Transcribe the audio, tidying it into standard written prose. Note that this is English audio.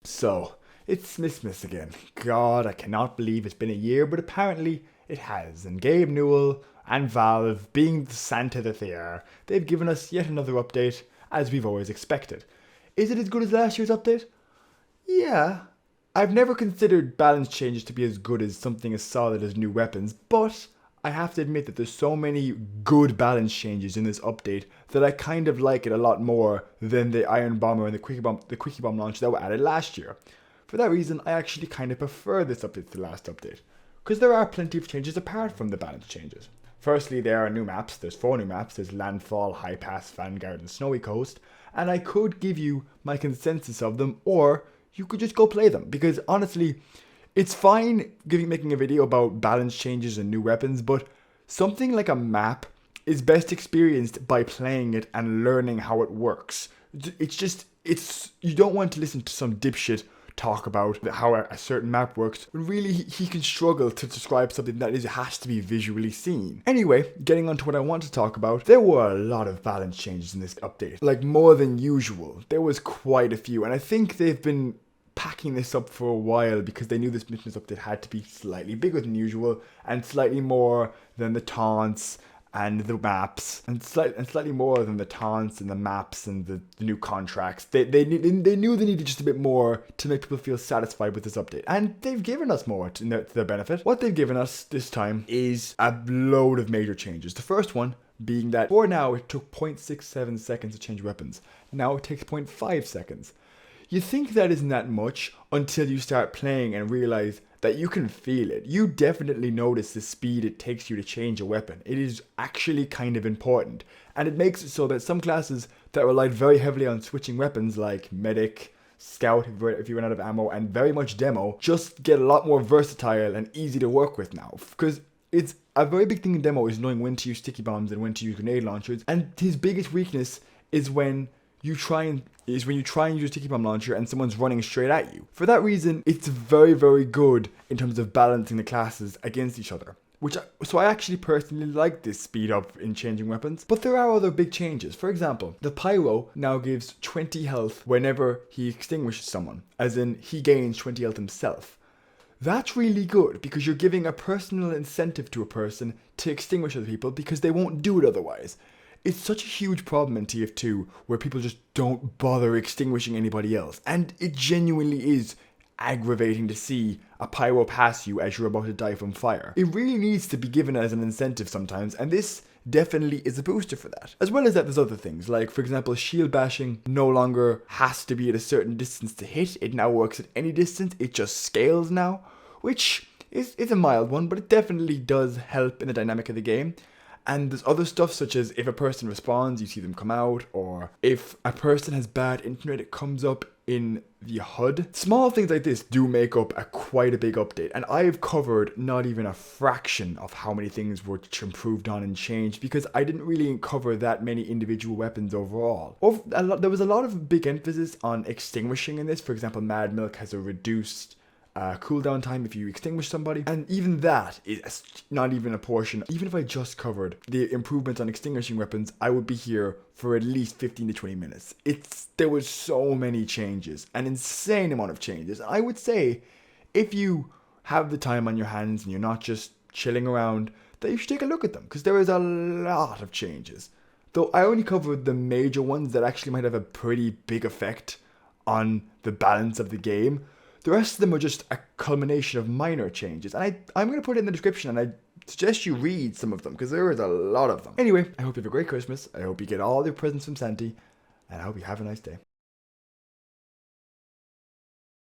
So, it's Smissmas again. God, I cannot believe it's been a year, but apparently it has. And Gabe Newell and Valve, being the Santa that they are, they've given us yet another update, as we've always expected. Is it as good as last year's update? Yeah. I've never considered balance changes to be as good as something as solid as new weapons, but I have to admit that there's so many good balance changes in this update that I kind of like it a lot more than the Iron Bomber and the Quickie Bomb launch that were added last year. For that reason, I actually kind of prefer this update to the last update, because there are plenty of changes apart from the balance changes. Firstly, there are new maps. There's 4 new maps. There's Landfall, High Pass, Vanguard, and Snowy Coast, and I could give you my consensus of them, or you could just go play them, because honestly, it's fine making a video about balance changes and new weapons, but something like a map is best experienced by playing it and learning how it works. You don't want to listen to some dipshit talk about how a certain map works. Really, he can struggle to describe something that has to be visually seen. Anyway, getting on to what I want to talk about, there were a lot of balance changes in this update. Like, more than usual. There was quite a few, and I think they've been packing this up for a while because they knew this Smissmas update had to be slightly bigger than usual and slightly more than the taunts and the maps and slightly more than the taunts and the maps and the new contracts. They knew they needed just a bit more to make people feel satisfied with this update, and they've given us more to their benefit. What they've given us this time is a load of major changes. The first one being that for now it took 0.67 seconds to change weapons. Now it takes 0.5 seconds. You think that isn't that much until you start playing and realize that you can feel it. You definitely notice the speed it takes you to change a weapon. It is actually kind of important. And it makes it so that some classes that relied very heavily on switching weapons like Medic, Scout if you run out of ammo, and very much Demo, just get a lot more versatile and easy to work with now. Because it's a very big thing in Demo is knowing when to use sticky bombs and when to use grenade launchers. And his biggest weakness is when you try and use a sticky bomb launcher and someone's running straight at you. For that reason, it's very, very good in terms of balancing the classes against each other. So I actually personally like this speed up in changing weapons, but there are other big changes. For example, the Pyro now gives 20 health whenever he extinguishes someone, as in he gains 20 health himself. That's really good because you're giving a personal incentive to a person to extinguish other people because they won't do it otherwise. It's such a huge problem in TF2 where people just don't bother extinguishing anybody else. And it genuinely is aggravating to see a pyro pass you as you're about to die from fire. It really needs to be given as an incentive sometimes, and this definitely is a booster for that. As well as that, there's other things, like for example, shield bashing no longer has to be at a certain distance to hit. It now works at any distance. It just scales now, which is a mild one, but it definitely does help in the dynamic of the game. And there's other stuff such as if a person responds, you see them come out, or if a person has bad internet, it comes up in the HUD. Small things like this do make up quite a big update, and I've covered not even a fraction of how many things were improved on and changed because I didn't really cover that many individual weapons overall. There was a lot of big emphasis on extinguishing in this. For example, Mad Milk has a reduced cooldown time if you extinguish somebody, and even that is not even a portion. Even if I just covered the improvements on extinguishing weapons, I would be here for at least 15 to 20 minutes. There was so many changes, an insane amount of changes. I would say if you have the time on your hands and you're not just chilling around, that you should take a look at them because there is a lot of changes. Though I only covered the major ones that actually might have a pretty big effect on the balance of the game. The rest of them are just a culmination of minor changes. And I'm going to put it in the description, and I suggest you read some of them because there is a lot of them. Anyway, I hope you have a great Christmas. I hope you get all your presents from Santy, and I hope you have a nice day.